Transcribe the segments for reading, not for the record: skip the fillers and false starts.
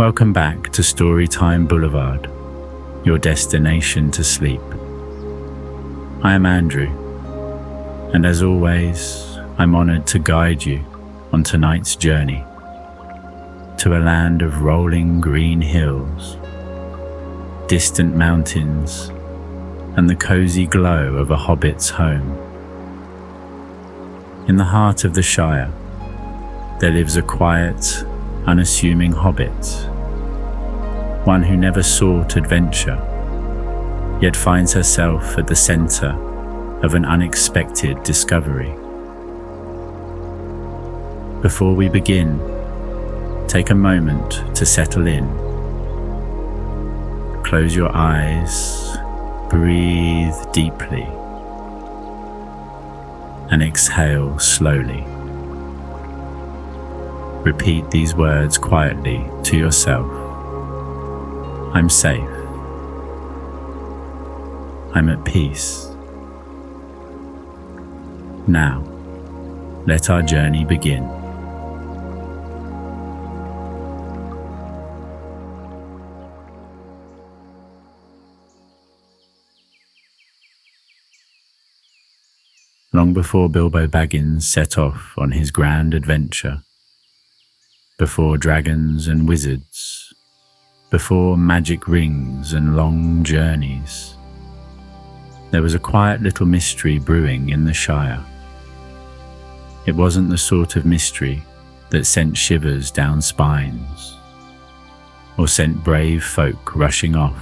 Welcome back to Storytime Boulevard, your destination to sleep. I am Andrew, and as always, I'm honored to guide you on tonight's journey to a land of rolling green hills, distant mountains, and the cozy glow of a hobbit's home. In the heart of the Shire, there lives a quiet, unassuming hobbit, one who never sought adventure, yet finds herself at the center of an unexpected discovery. Before we begin, take a moment to settle in. Close your eyes, breathe deeply, and exhale slowly. Repeat these words quietly to yourself. I'm safe. I'm at peace. Now, let our journey begin. Long before Bilbo Baggins set off on his grand adventure, before dragons and wizards, before magic rings and long journeys, there was a quiet little mystery brewing in the Shire. It wasn't the sort of mystery that sent shivers down spines, or sent brave folk rushing off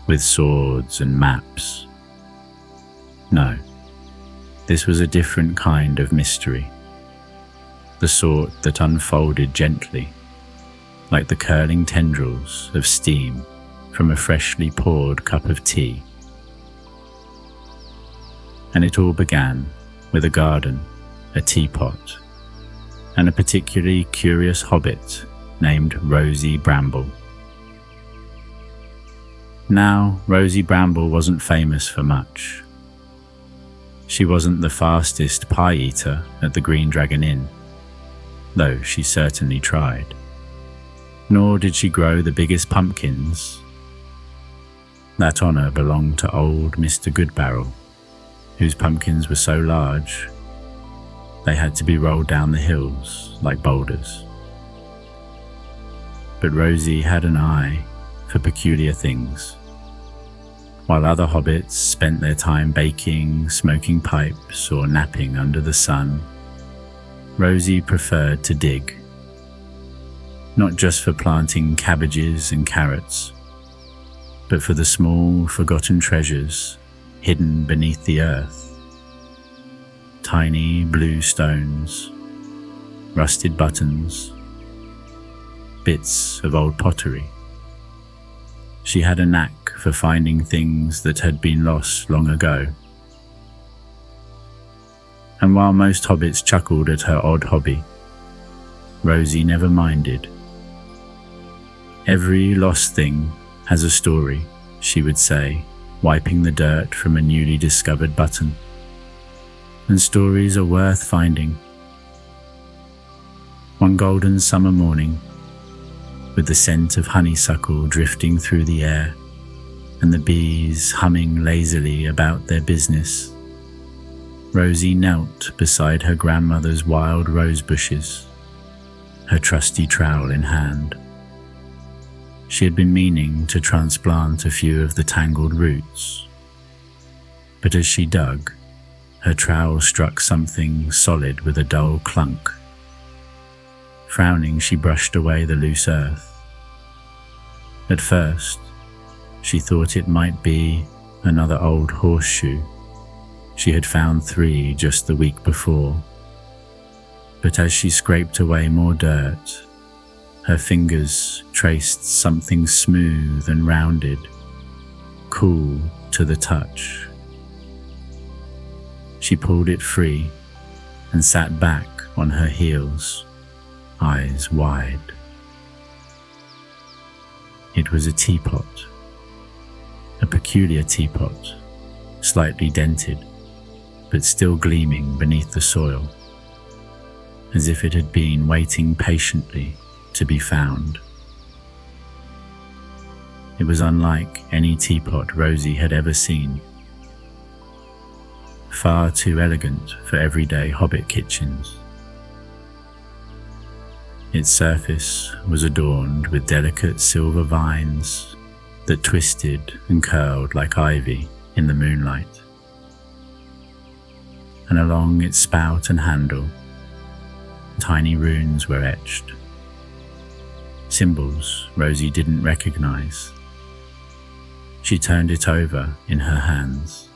with swords and maps. No, this was a different kind of mystery. The sort that unfolded gently, like the curling tendrils of steam from a freshly poured cup of tea. And it all began with a garden, a teapot, and a particularly curious hobbit named Rosie Bramble. Now, Rosie Bramble wasn't famous for much. She wasn't the fastest pie eater at the Green Dragon Inn, though she certainly tried. Nor did she grow the biggest pumpkins. That honour belonged to old Mr. Goodbarrel, whose pumpkins were so large they had to be rolled down the hills like boulders. But Rosie had an eye for peculiar things. While other hobbits spent their time baking, smoking pipes, or napping under the sun, Rosie preferred to dig. Not just for planting cabbages and carrots, but for the small, forgotten treasures hidden beneath the earth. Tiny blue stones, rusted buttons, bits of old pottery. She had a knack for finding things that had been lost long ago. And while most hobbits chuckled at her odd hobby, Rosie never minded. Every lost thing has a story, she would say, wiping the dirt from a newly discovered button. And stories are worth finding. One golden summer morning, with the scent of honeysuckle drifting through the air, and the bees humming lazily about their business, Rosie knelt beside her grandmother's wild rosebushes, her trusty trowel in hand. She had been meaning to transplant a few of the tangled roots, but as she dug, her trowel struck something solid with a dull clunk. Frowning, she brushed away the loose earth. At first, she thought it might be another old horseshoe. She had found 3 just the week before. But as she scraped away more dirt, her fingers traced something smooth and rounded, cool to the touch. She pulled it free and sat back on her heels, eyes wide. It was a teapot, a peculiar teapot, slightly dented, but still gleaming beneath the soil, as if it had been waiting patiently to be found. It was unlike any teapot Rosie had ever seen. Far too elegant for everyday Hobbit kitchens. Its surface was adorned with delicate silver vines that twisted and curled like ivy in the moonlight. And along its spout and handle, tiny runes were etched. Symbols Rosie didn't recognize. She turned it over in her hands,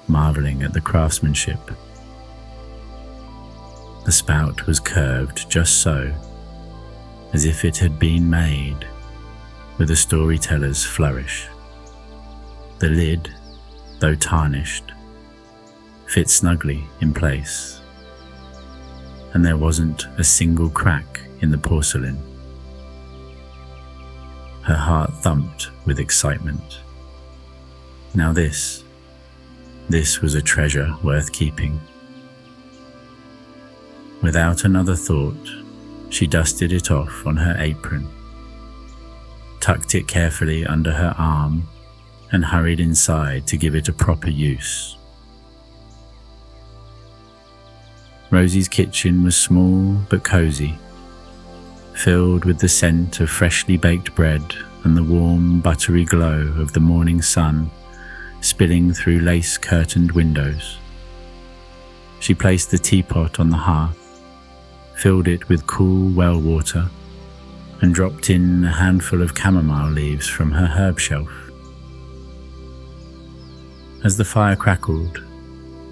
marveling at the craftsmanship. The spout was curved just so, as if it had been made with a storyteller's flourish. The lid, though tarnished, fit snugly in place, and there wasn't a single crack in the porcelain. Her heart thumped with excitement. Now this was a treasure worth keeping. Without another thought, she dusted it off on her apron, tucked it carefully under her arm, and hurried inside to give it a proper use. Rosie's kitchen was small but cozy, filled with the scent of freshly baked bread and the warm, buttery glow of the morning sun spilling through lace-curtained windows. She placed the teapot on the hearth, filled it with cool well water, and dropped in a handful of chamomile leaves from her herb shelf. As the fire crackled,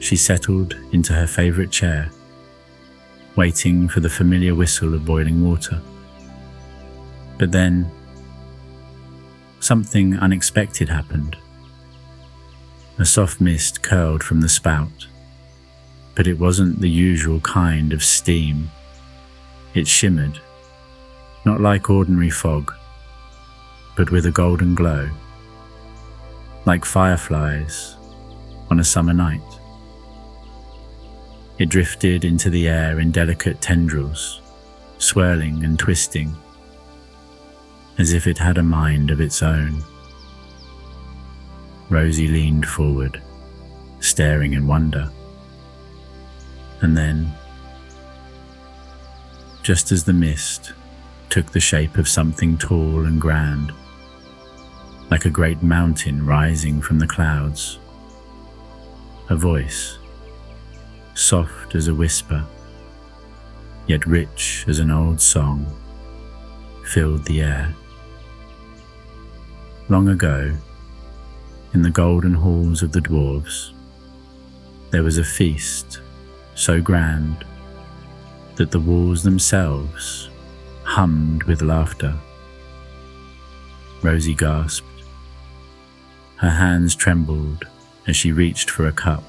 she settled into her favorite chair, waiting for the familiar whistle of boiling water. But then, something unexpected happened. A soft mist curled from the spout, but it wasn't the usual kind of steam. It shimmered, not like ordinary fog, but with a golden glow, like fireflies on a summer night. It drifted into the air in delicate tendrils, swirling and twisting, as if it had a mind of its own. Rosie leaned forward, staring in wonder. And then, just as the mist took the shape of something tall and grand, like a great mountain rising from the clouds, a voice, soft as a whisper, yet rich as an old song, filled the air. Long ago, in the golden halls of the dwarves, there was a feast so grand that the walls themselves hummed with laughter. Rosie gasped. Her hands trembled as she reached for a cup,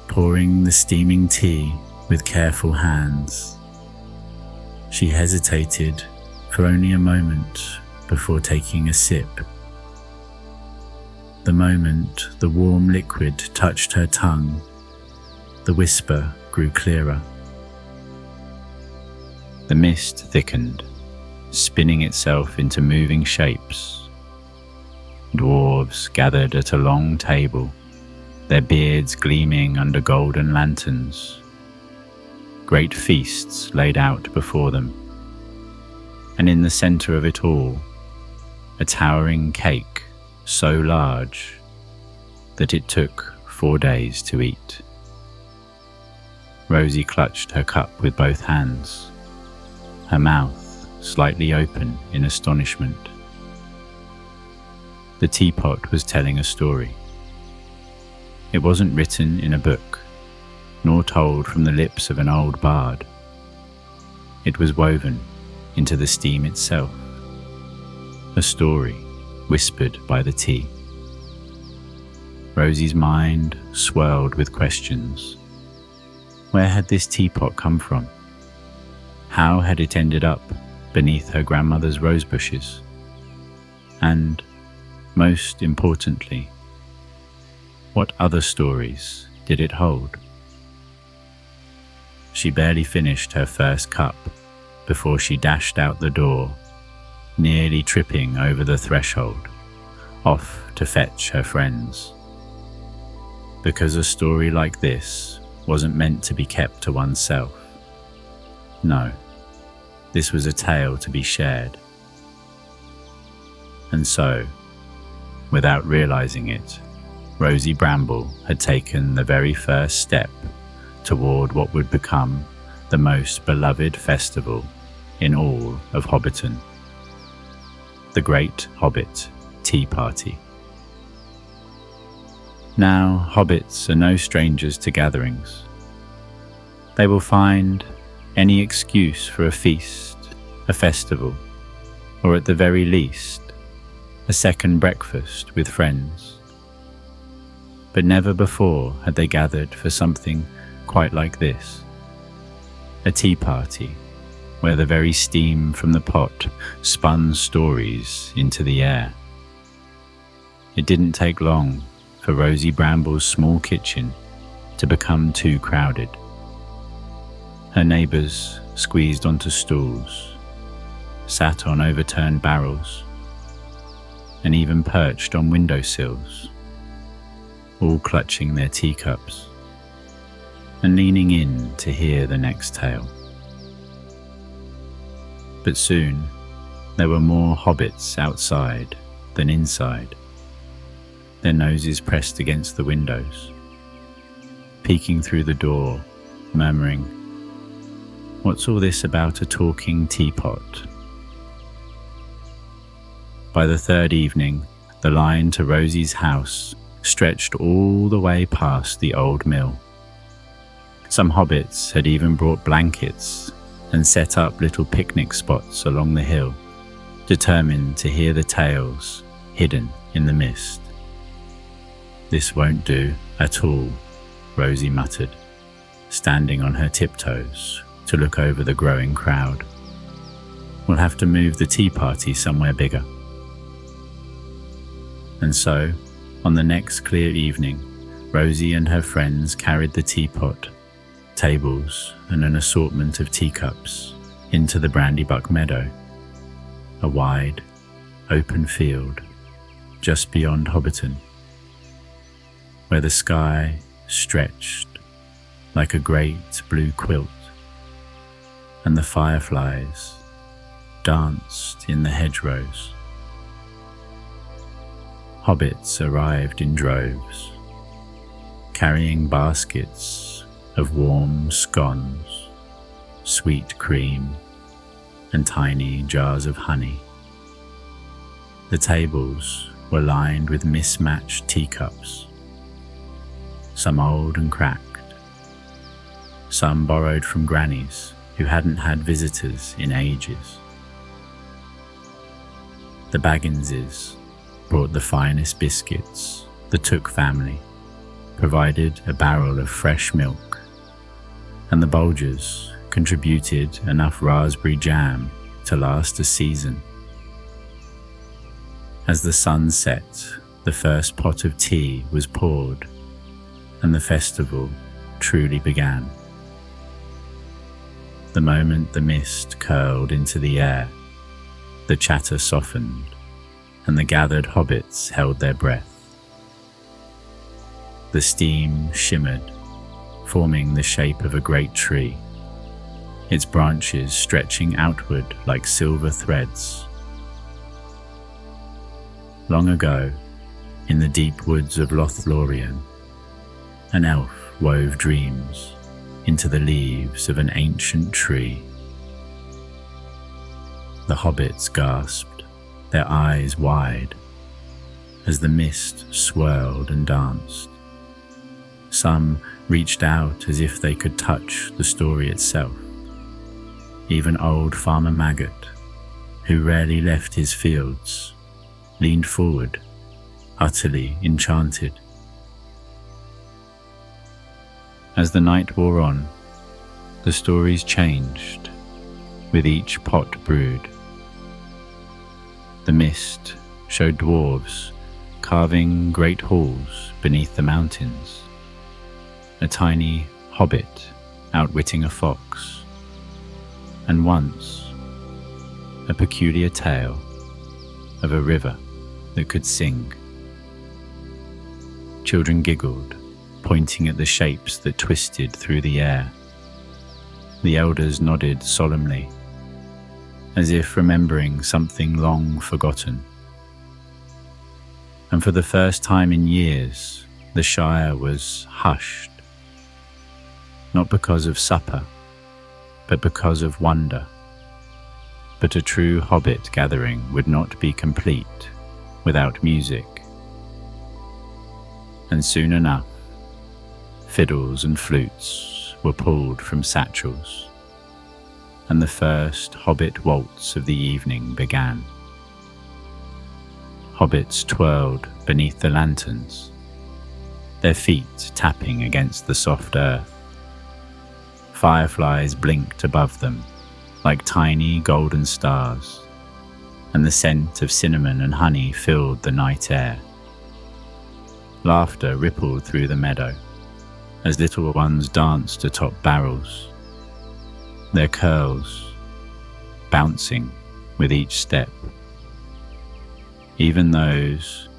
pouring the steaming tea with careful hands. She hesitated for only a moment before taking a sip. The moment the warm liquid touched her tongue, the whisper grew clearer. The mist thickened, spinning itself into moving shapes. Dwarves gathered at a long table, their beards gleaming under golden lanterns. Great feasts laid out before them, and in the center of it all, a towering cake so large that it took 4 days to eat. Rosie clutched her cup with both hands, her mouth slightly open in astonishment. The teapot was telling a story. It wasn't written in a book, nor told from the lips of an old bard. It was woven into the steam itself, a story whispered by the tea. Rosie's mind swirled with questions. Where had this teapot come from? How had it ended up beneath her grandmother's rosebushes? And, most importantly, what other stories did it hold? She barely finished her first cup before she dashed out the door, nearly tripping over the threshold, off to fetch her friends. Because a story like this wasn't meant to be kept to oneself. No, this was a tale to be shared. And so, without realizing it, Rosie Bramble had taken the very first step toward what would become the most beloved festival in all of Hobbiton, the Great Hobbit Tea Party. Now, hobbits are no strangers to gatherings. They will find any excuse for a feast, a festival, or at the very least, a second breakfast with friends. But never before had they gathered for something quite like this. A tea party, where the very steam from the pot spun stories into the air. It didn't take long for Rosie Bramble's small kitchen to become too crowded. Her neighbours squeezed onto stools, sat on overturned barrels, and even perched on windowsills, all clutching their teacups and leaning in to hear the next tale. But soon there were more hobbits outside than inside, their noses pressed against the windows, peeking through the door, murmuring, "What's all this about a talking teapot?" By the third evening, the line to Rosie's house stretched all the way past the old mill. Some hobbits had even brought blankets and set up little picnic spots along the hill, determined to hear the tales hidden in the mist. "This won't do at all," Rosie muttered, standing on her tiptoes to look over the growing crowd. "We'll have to move the tea party somewhere bigger." And so, on the next clear evening, Rosie and her friends carried the teapot, tables, and an assortment of teacups into the Brandybuck Meadow, a wide, open field just beyond Hobbiton, where the sky stretched like a great blue quilt, and the fireflies danced in the hedgerows. Hobbits arrived in droves, carrying baskets of warm scones, sweet cream, and tiny jars of honey. The tables were lined with mismatched teacups, some old and cracked, some borrowed from grannies who hadn't had visitors in ages. The Bagginses brought the finest biscuits. The Took family provided a barrel of fresh milk, and the Bolgers contributed enough raspberry jam to last a season. As the sun set, the first pot of tea was poured, and the festival truly began. The moment the mist curled into the air, the chatter softened, and the gathered hobbits held their breath. The steam shimmered, forming the shape of a great tree, its branches stretching outward like silver threads. Long ago, in the deep woods of Lothlorien, an elf wove dreams into the leaves of an ancient tree. The hobbits gasped, their eyes wide, as the mist swirled and danced. Some reached out as if they could touch the story itself. Even old Farmer Maggot, who rarely left his fields, leaned forward, utterly enchanted. As the night wore on, the stories changed, with each pot brewed. The mist showed dwarves carving great halls beneath the mountains, a tiny hobbit outwitting a fox, and once a peculiar tale of a river that could sing. Children giggled, pointing at the shapes that twisted through the air. The elders nodded solemnly, as if remembering something long forgotten. And for the first time in years, the Shire was hushed, not because of supper, but because of wonder. But a true Hobbit gathering would not be complete without music. And soon enough, fiddles and flutes were pulled from satchels, and the first Hobbit waltz of the evening began. Hobbits twirled beneath the lanterns, their feet tapping against the soft earth. Fireflies blinked above them like tiny golden stars, and the scent of cinnamon and honey filled the night air. Laughter rippled through the meadow as little ones danced atop barrels, their curls bouncing with each step. Even those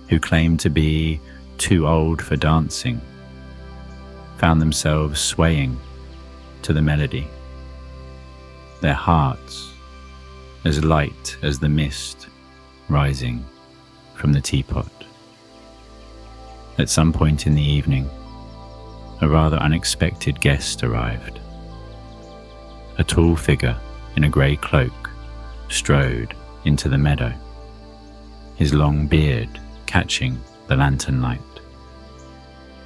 who claimed to be too old for dancing found themselves swaying to the melody, their hearts as light as the mist rising from the teapot. At some point in the evening, a rather unexpected guest arrived. A tall figure in a grey cloak strode into the meadow, his long beard catching the lantern light.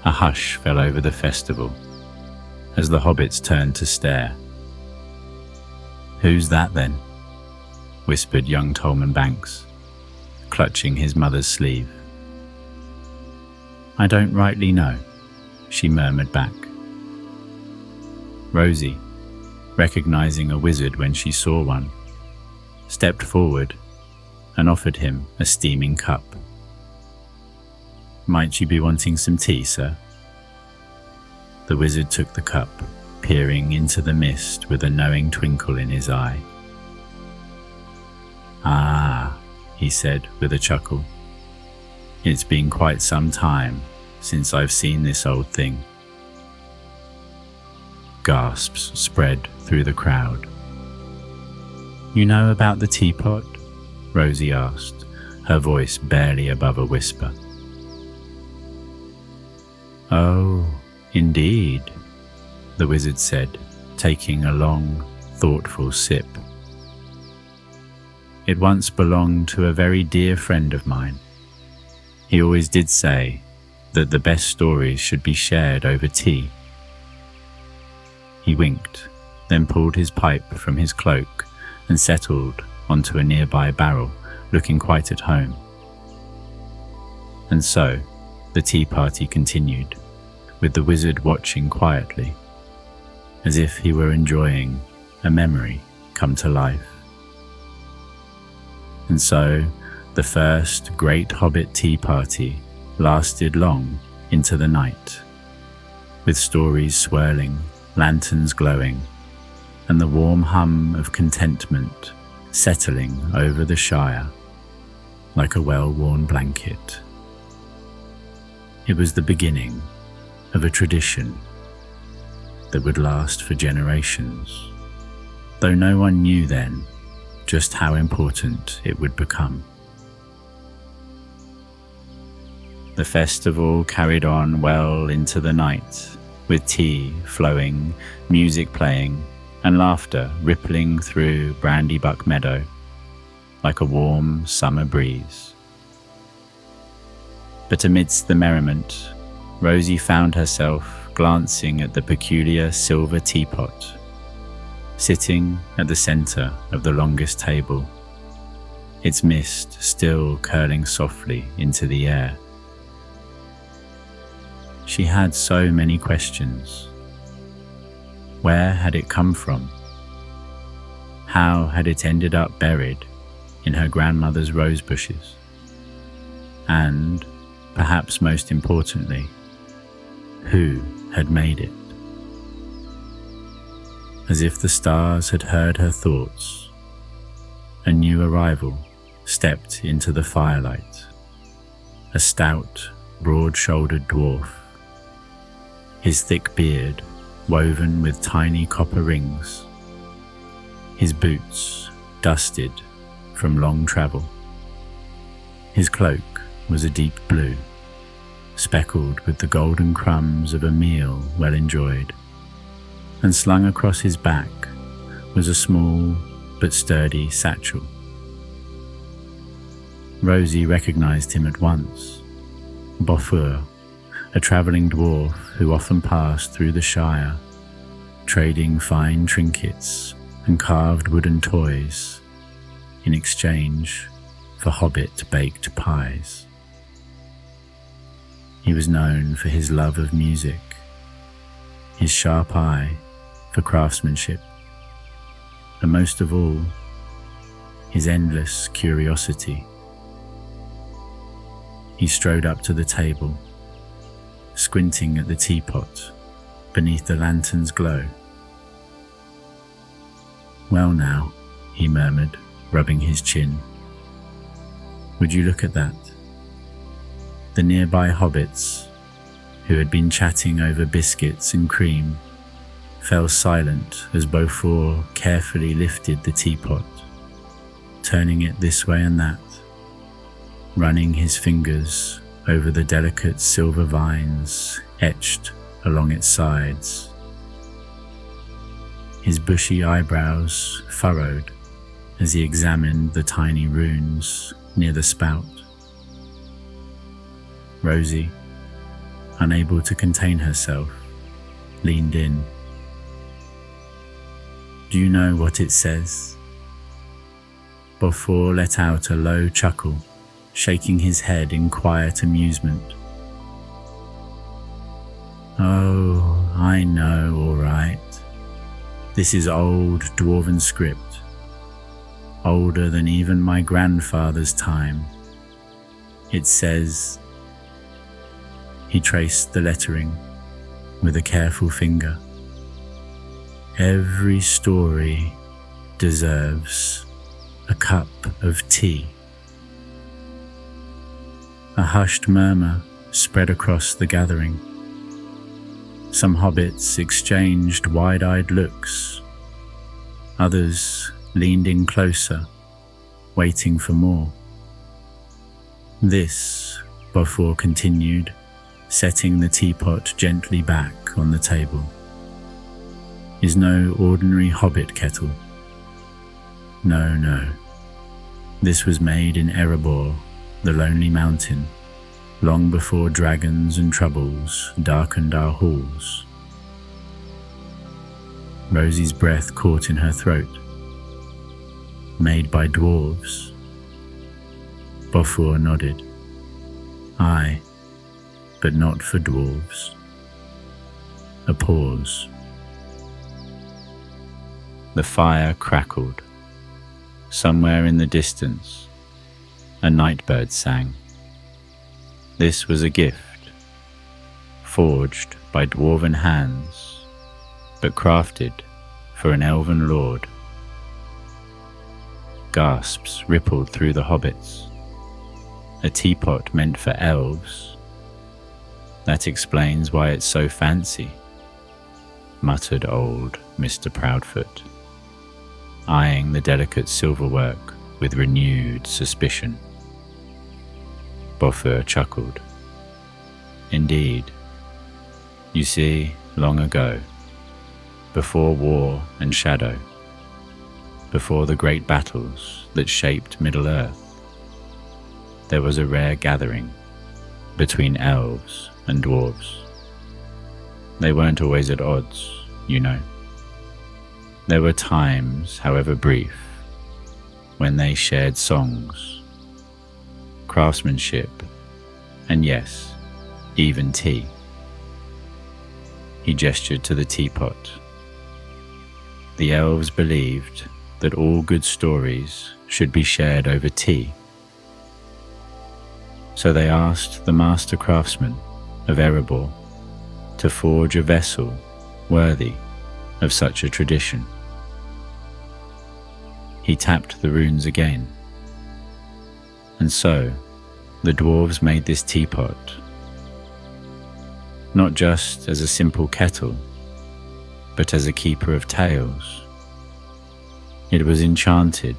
A hush fell over the festival as the hobbits turned to stare. "Who's that then?" whispered young Tolman Banks, clutching his mother's sleeve. "I don't rightly know," she murmured back. Rosie, recognizing a wizard when she saw one, stepped forward and offered him a steaming cup. "Might you be wanting some tea, sir?" The wizard took the cup, peering into the mist with a knowing twinkle in his eye. "Ah," he said with a chuckle. "It's been quite some time since I've seen this old thing." Gasps spread through the crowd. "You know about the teapot?" Rosie asked, her voice barely above a whisper. "Oh, indeed," the wizard said, taking a long, thoughtful sip. "It once belonged to a very dear friend of mine. He always did say that the best stories should be shared over tea." He winked, then pulled his pipe from his cloak and settled onto a nearby barrel, looking quite at home. And so, the tea party continued, with the wizard watching quietly, as if he were enjoying a memory come to life. And so, the first great Hobbit tea party lasted long into the night, with stories swirling, lanterns glowing, and the warm hum of contentment settling over the Shire like a well-worn blanket. It was the beginning of a tradition that would last for generations, though no one knew then just how important it would become. The festival carried on well into the night, with tea flowing, music playing, and laughter rippling through Brandybuck Meadow like a warm summer breeze. But amidst the merriment, Rosie found herself glancing at the peculiar silver teapot, sitting at the center of the longest table, its mist still curling softly into the air. She had so many questions. Where had it come from? How had it ended up buried in her grandmother's rosebushes? And, perhaps most importantly, who had made it? As if the stars had heard her thoughts, a new arrival stepped into the firelight, a stout, broad-shouldered dwarf, his thick beard woven with tiny copper rings, his boots dusted from long travel. His cloak was a deep blue, speckled with the golden crumbs of a meal well enjoyed, and slung across his back was a small but sturdy satchel. Rosie recognized him at once. Boulevard, a travelling dwarf who often passed through the Shire, trading fine trinkets and carved wooden toys in exchange for Hobbit baked pies. He was known for his love of music, his sharp eye for craftsmanship, and most of all, his endless curiosity. He strode up to the table, squinting at the teapot beneath the lantern's glow. "Well now," he murmured, rubbing his chin. "Would you look at that?" The nearby hobbits, who had been chatting over biscuits and cream, fell silent as Boulevard carefully lifted the teapot, turning it this way and that, running his fingers over the delicate silver vines etched along its sides. His bushy eyebrows furrowed as he examined the tiny runes near the spout. Rosie, unable to contain herself, leaned in. "Do you know what it says?" Boulevard let out a low chuckle, shaking his head in quiet amusement. "Oh, I know, all right. This is old dwarven script, older than even my grandfather's time. It says..." He traced the lettering with a careful finger. "Every story deserves a cup of tea." A hushed murmur spread across the gathering. Some hobbits exchanged wide-eyed looks. Others leaned in closer, waiting for more. "This," Boulevard continued, setting the teapot gently back on the table, "is no ordinary hobbit kettle. No, no. This was made in Erebor, the Lonely Mountain, long before dragons and troubles darkened our halls." Rosie's breath caught in her throat. "Made by dwarves?" Boulevard nodded. "Aye, but not for dwarves." A pause. The fire crackled. Somewhere in the distance, a nightbird sang. This was a gift, forged by dwarven hands, but crafted for an elven lord. Gasps rippled through the hobbits. A teapot meant for elves? That explains why it's so fancy, muttered old Mr. Proudfoot, eyeing the delicate silverwork with renewed suspicion. Boulevard chuckled. "Indeed. You see, long ago, before war and shadow, before the great battles that shaped Middle-earth, there was a rare gathering between elves and dwarves. They weren't always at odds, you know. There were times, however brief, when they shared songs, craftsmanship, and yes, even tea." He gestured to the teapot. The elves believed that all good stories should be shared over tea. So they asked the master craftsman of Erebor to forge a vessel worthy of such a tradition. He tapped the runes again, And so, the dwarves made this teapot, not just as a simple kettle, but as a keeper of tales. It was enchanted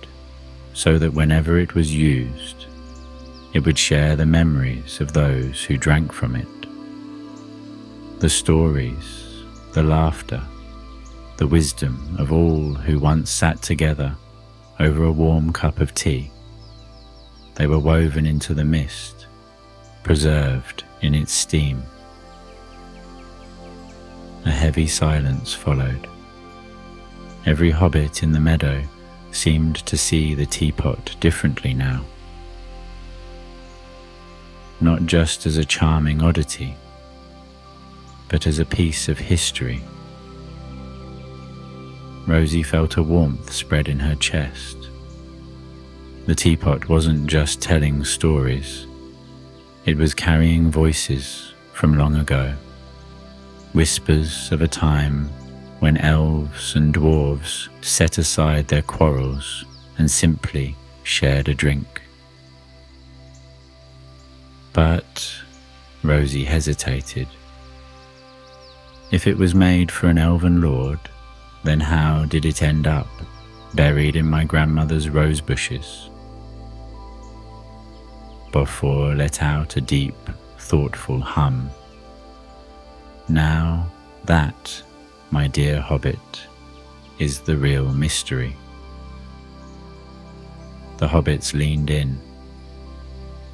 so that whenever it was used, it would share the memories of those who drank from it. The stories, the laughter, the wisdom of all who once sat together over a warm cup of tea. They were woven into the mist, preserved in its steam. A heavy silence followed. Every hobbit in the meadow seemed to see the teapot differently now. Not just as a charming oddity, but as a piece of history. Rosie felt a warmth spread in her chest. The teapot wasn't just telling stories, it was carrying voices from long ago, whispers of a time when elves and dwarves set aside their quarrels and simply shared a drink. But Rosie hesitated. If it was made for an elven lord, then how did it end up buried in my grandmother's rosebushes? Beaufort let out a deep, thoughtful hum. Now that, my dear hobbit, is the real mystery. The hobbits leaned in.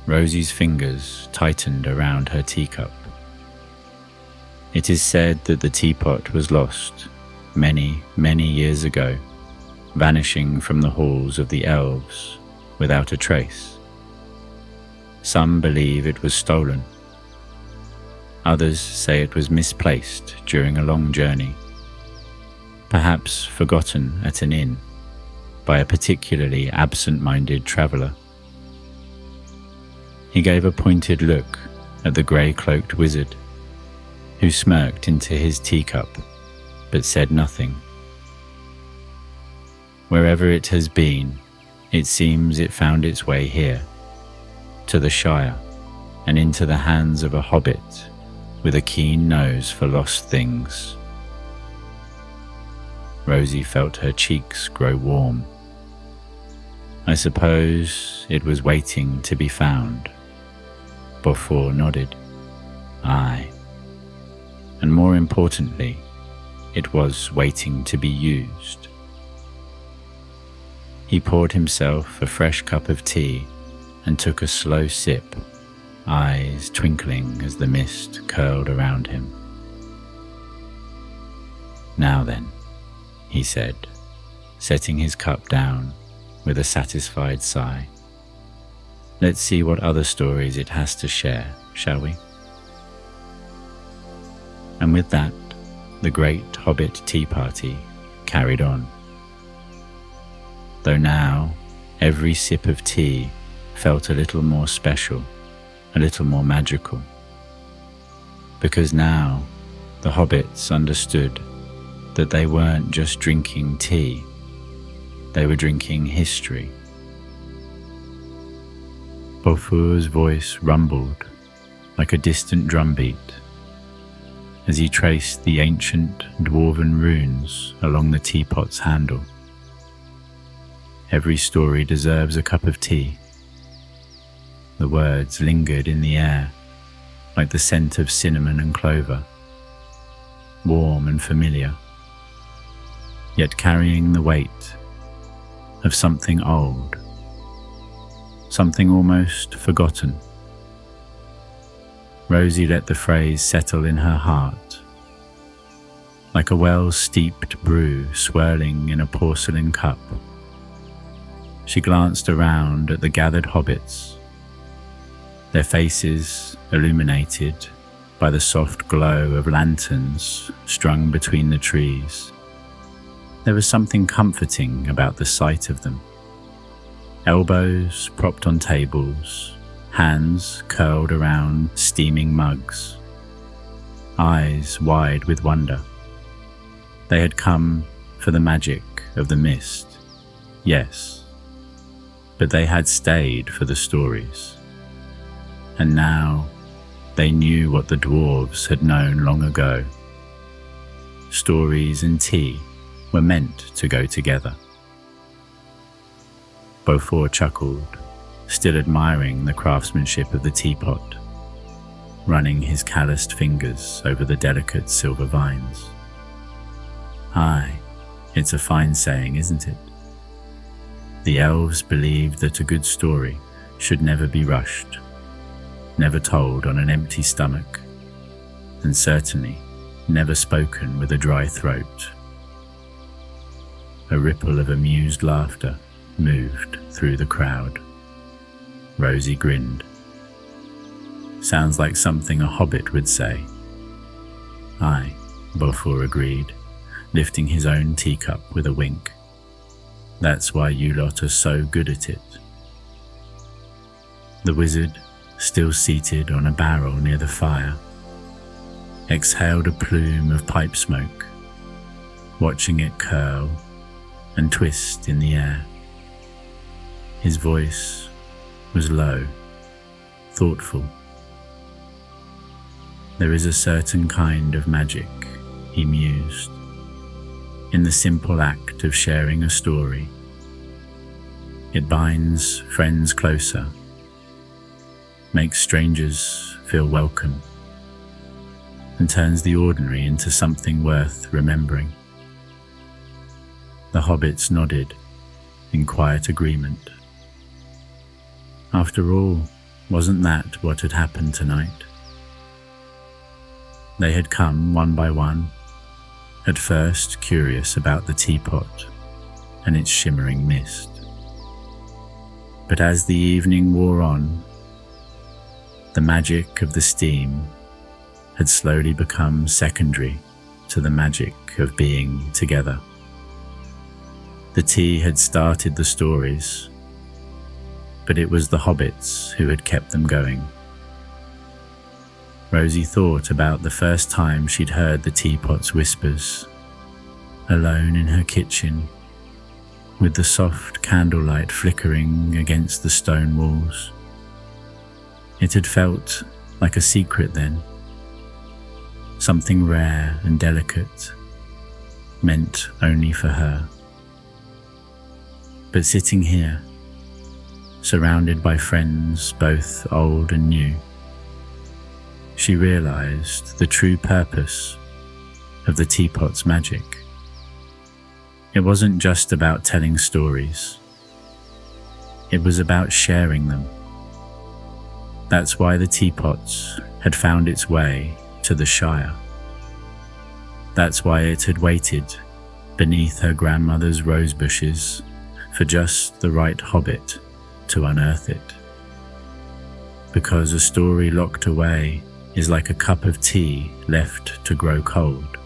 Rosie's fingers tightened around her teacup. It is said that the teapot was lost many, many years ago, vanishing from the halls of the elves without a trace. Some believe it was stolen. Others say it was misplaced during a long journey, perhaps forgotten at an inn by a particularly absent-minded traveller. He gave a pointed look at the grey-cloaked wizard, who smirked into his teacup but said nothing. Wherever it has been, it seems it found its way here, to the Shire, and into the hands of a hobbit with a keen nose for lost things. Rosie felt her cheeks grow warm. I suppose it was waiting to be found. Beaufort nodded. Aye. And more importantly, it was waiting to be used. He poured himself a fresh cup of tea and took a slow sip, eyes twinkling as the mist curled around him. Now then, he said, setting his cup down with a satisfied sigh. Let's see what other stories it has to share, shall we? And with that, the great Hobbit tea party carried on. Though now, every sip of tea felt a little more special, a little more magical. Because now, the hobbits understood that they weren't just drinking tea, they were drinking history. Beaufort's voice rumbled like a distant drumbeat as he traced the ancient dwarven runes along the teapot's handle. Every story deserves a cup of tea. The words lingered in the air like the scent of cinnamon and clover, warm and familiar, yet carrying the weight of something old, something almost forgotten. Rosie let the phrase settle in her heart, like a well-steeped brew swirling in a porcelain cup. She glanced around at the gathered hobbits, their faces illuminated by the soft glow of lanterns strung between the trees. There was something comforting about the sight of them. Elbows propped on tables, hands curled around steaming mugs, eyes wide with wonder. They had come for the magic of the mist, yes, but they had stayed for the stories. And now they knew what the dwarves had known long ago. Stories and tea were meant to go together. Beaufort chuckled, still admiring the craftsmanship of the teapot, running his calloused fingers over the delicate silver vines. Aye, it's a fine saying, isn't it? The elves believed that a good story should never be rushed, never told on an empty stomach, and certainly never spoken with a dry throat. A ripple of amused laughter moved through the crowd. Rosie grinned. Sounds like something a hobbit would say. Aye, Beaufort agreed, lifting his own teacup with a wink. That's why you lot are so good at it. The wizard, still seated on a barrel near the fire, exhaled a plume of pipe smoke, watching it curl and twist in the air. His voice was low, thoughtful. There is a certain kind of magic, he mused, in the simple act of sharing a story. It binds friends closer, makes strangers feel welcome, and turns the ordinary into something worth remembering. The hobbits nodded in quiet agreement. After all, wasn't that what had happened tonight? They had come one by one, at first curious about the teapot and its shimmering mist. But as the evening wore on, the magic of the steam had slowly become secondary to the magic of being together. The tea had started the stories, but it was the hobbits who had kept them going. Rosie thought about the first time she'd heard the teapot's whispers, alone in her kitchen, with the soft candlelight flickering against the stone walls. It had felt like a secret then, something rare and delicate, meant only for her. But sitting here, surrounded by friends both old and new, she realized the true purpose of the teapot's magic. It wasn't just about telling stories. It was about sharing them. That's why the teapot had found its way to the Shire. That's why it had waited beneath her grandmother's rosebushes for just the right hobbit to unearth it. Because a story locked away is like a cup of tea left to grow cold.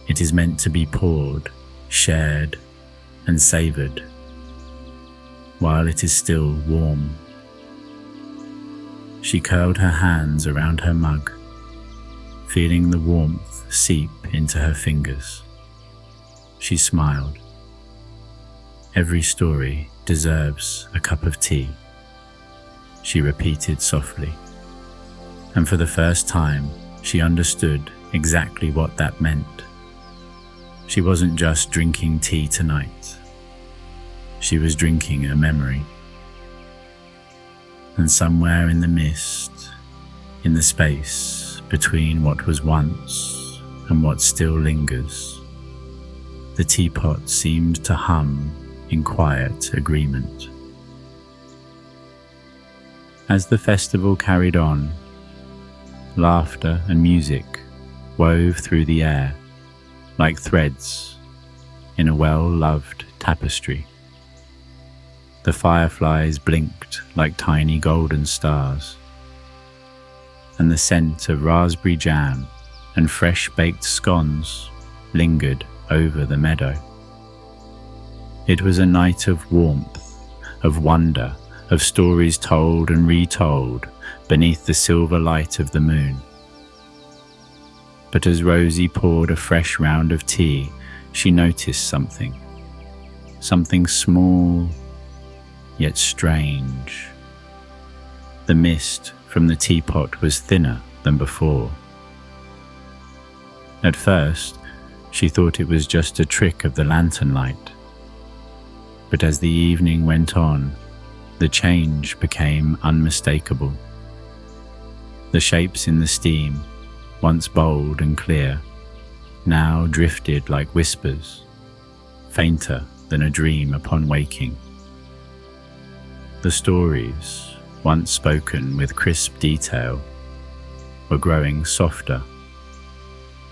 It is meant to be poured, shared, and savoured while it is still warm. She curled her hands around her mug, feeling the warmth seep into her fingers. She smiled. Every story deserves a cup of tea, she repeated softly. And for the first time, she understood exactly what that meant. She wasn't just drinking tea tonight. She was drinking a memory. And somewhere in the mist, in the space between what was once and what still lingers, the teapot seemed to hum in quiet agreement. As the festival carried on, laughter and music wove through the air like threads in a well-loved tapestry. The fireflies blinked like tiny golden stars, and the scent of raspberry jam and fresh-baked scones lingered over the meadow. It was a night of warmth, of wonder, of stories told and retold beneath the silver light of the moon. But as Rosie poured a fresh round of tea, she noticed something small yet strange. The mist from the teapot was thinner than before. At first, she thought it was just a trick of the lantern light. But as the evening went on, the change became unmistakable. The shapes in the steam, once bold and clear, now drifted like whispers, fainter than a dream upon waking. The stories, once spoken with crisp detail, were growing softer,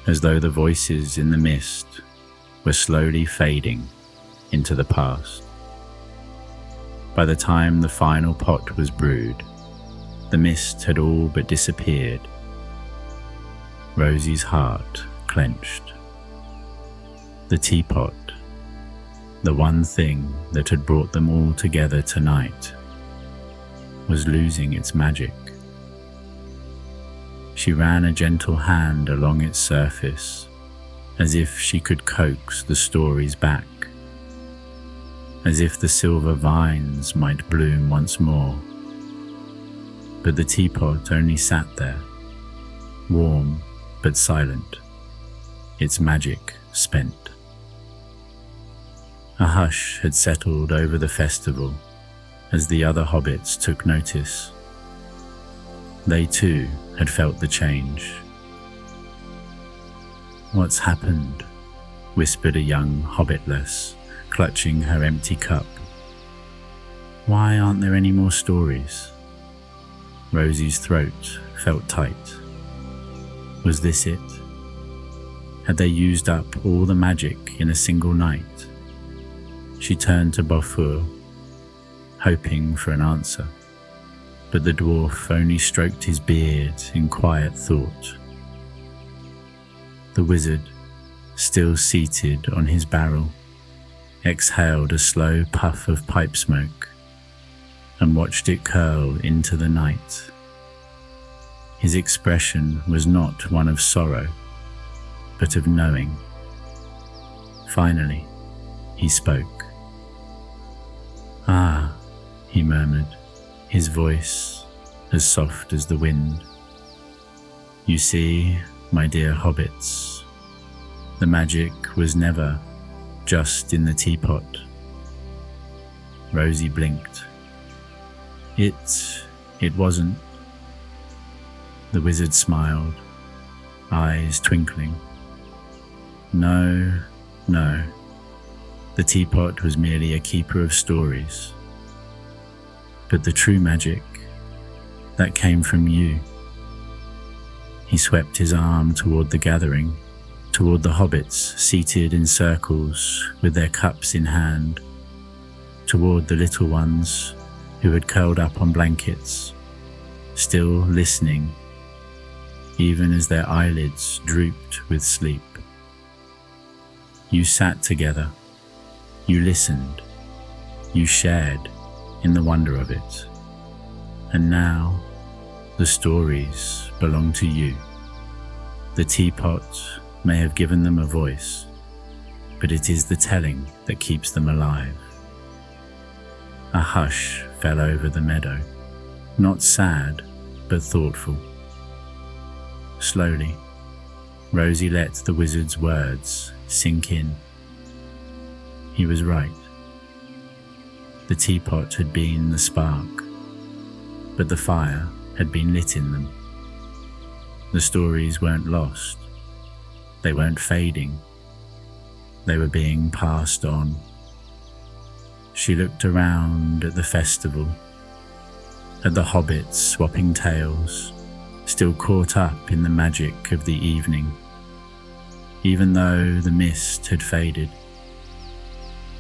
as though the voices in the mist were slowly fading into the past. By the time the final pot was brewed, the mist had all but disappeared. Rosie's heart clenched. The teapot, the one thing that had brought them all together tonight, was losing its magic. She ran a gentle hand along its surface, as if she could coax the stories back, as if the silver vines might bloom once more. But the teapot only sat there, warm but silent, its magic spent. A hush had settled over the festival as the other hobbits took notice. They too had felt the change. "What's happened?" whispered a young hobbitless, clutching her empty cup. "Why aren't there any more stories?" Rosie's throat felt tight. Was this it? Had they used up all the magic in a single night? She turned to Beaufour, hoping for an answer, but the dwarf only stroked his beard in quiet thought. The wizard, still seated on his barrel, exhaled a slow puff of pipe smoke and watched it curl into the night. His expression was not one of sorrow, but of knowing. Finally, he spoke. "Ah," he murmured, his voice as soft as the wind. "You see, my dear hobbits, the magic was never just in the teapot." Rosie blinked. It wasn't." The wizard smiled, eyes twinkling. No. The teapot was merely a keeper of stories. But the true magic, that came from you." He swept his arm toward the gathering, toward the hobbits seated in circles with their cups in hand, toward the little ones who had curled up on blankets, still listening, even as their eyelids drooped with sleep. You sat together, you listened, you shared in the wonder of it, and now the stories belong to you. The teapot may have given them a voice, but it is the telling that keeps them alive. A hush fell over the meadow, not sad, but thoughtful. Slowly, Rosie let the wizard's words sink in. He was right. The teapot had been the spark, but the fire had been lit in them. The stories weren't lost. They weren't fading. They were being passed on. She looked around at the festival, at the hobbits swapping tales, still caught up in the magic of the evening, even though the mist had faded.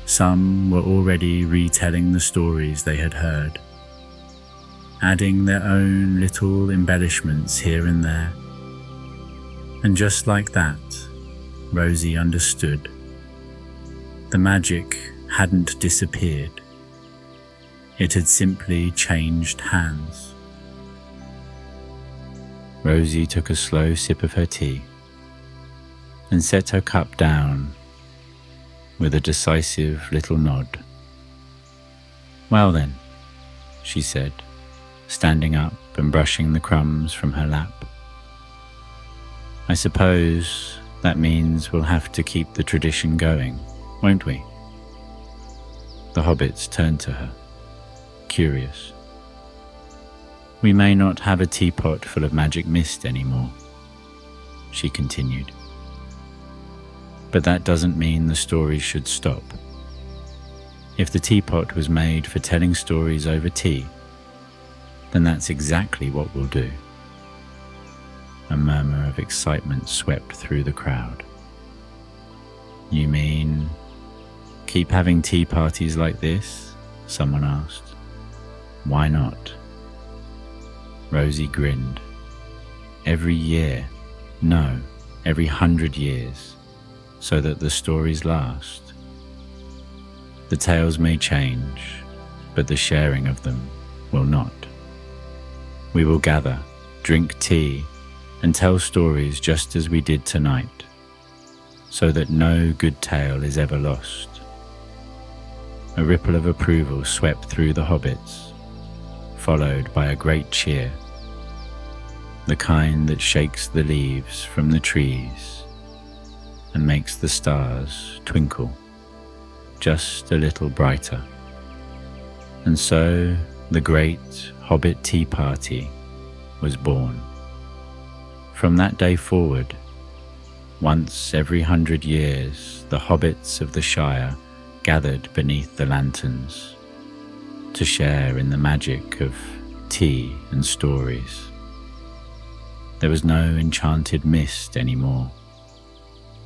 Some were already retelling the stories they had heard, adding their own little embellishments here and there. And just like that, Rosie understood. The magic hadn't disappeared. It had simply changed hands. Rosie took a slow sip of her tea and set her cup down with a decisive little nod. Well then, she said, standing up and brushing the crumbs from her lap. I suppose that means we'll have to keep the tradition going, won't we? The hobbits turned to her, curious. We may not have a teapot full of magic mist anymore, she continued. But that doesn't mean the stories should stop. If the teapot was made for telling stories over tea, then that's exactly what we'll do. A murmur of excitement swept through the crowd. You mean keep having tea parties like this? Someone asked. Why not? Rosie grinned. Every year, no, every 100 years, so that the stories last. The tales may change, but the sharing of them will not. We will gather, drink tea, and tell stories just as we did tonight, so that no good tale is ever lost. A ripple of approval swept through the hobbits, followed by a great cheer, the kind that shakes the leaves from the trees and makes the stars twinkle just a little brighter. And so the great Hobbit tea party was born. From that day forward, once every 100 years, the hobbits of the Shire gathered beneath the lanterns to share in the magic of tea and stories. There was no enchanted mist anymore,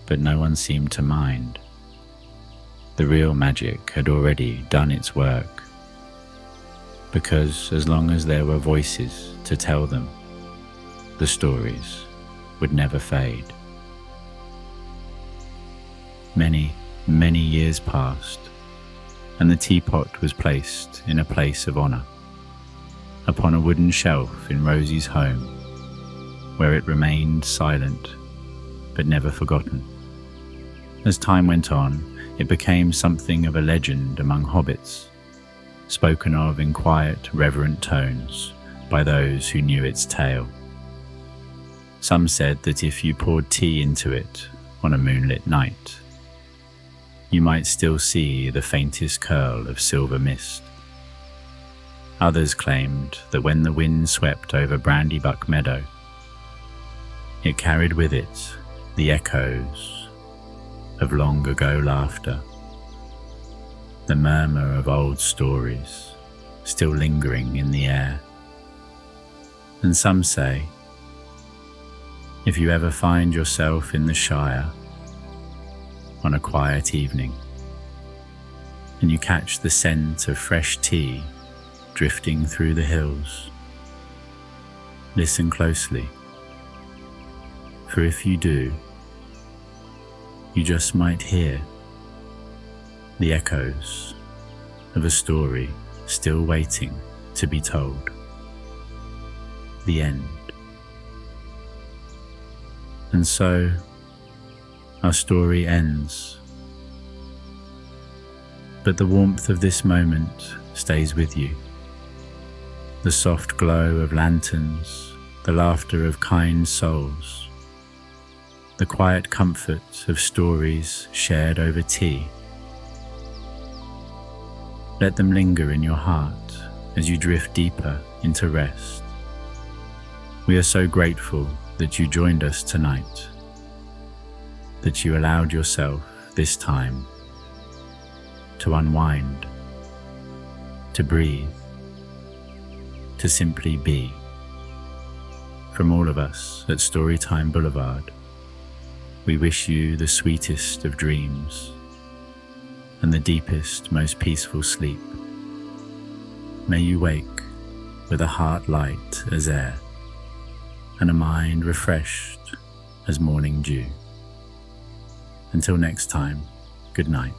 but no one seemed to mind. The real magic had already done its work, because as long as there were voices to tell them, the stories would never fade. Many, many years passed, and the teapot was placed in a place of honor, upon a wooden shelf in Rosie's home, where it remained silent but never forgotten. As time went on, it became something of a legend among hobbits, spoken of in quiet, reverent tones by those who knew its tale. Some said that if you poured tea into it on a moonlit night, you might still see the faintest curl of silver mist. Others claimed that when the wind swept over Brandybuck Meadow, it carried with it the echoes of long ago laughter, the murmur of old stories still lingering in the air. And some say, if you ever find yourself in the Shire on a quiet evening, and you catch the scent of fresh tea drifting through the hills, listen closely, for if you do, you just might hear the echoes of a story still waiting to be told. The end. And so our story ends. But the warmth of this moment stays with you. The soft glow of lanterns, the laughter of kind souls, the quiet comfort of stories shared over tea. Let them linger in your heart as you drift deeper into rest. We are so grateful that you joined us tonight, that you allowed yourself this time to unwind, to breathe, to simply be. From all of us at Storytime Boulevard, we wish you the sweetest of dreams and the deepest, most peaceful sleep. May you wake with a heart light as air and a mind refreshed as morning dew. Until next time, good night.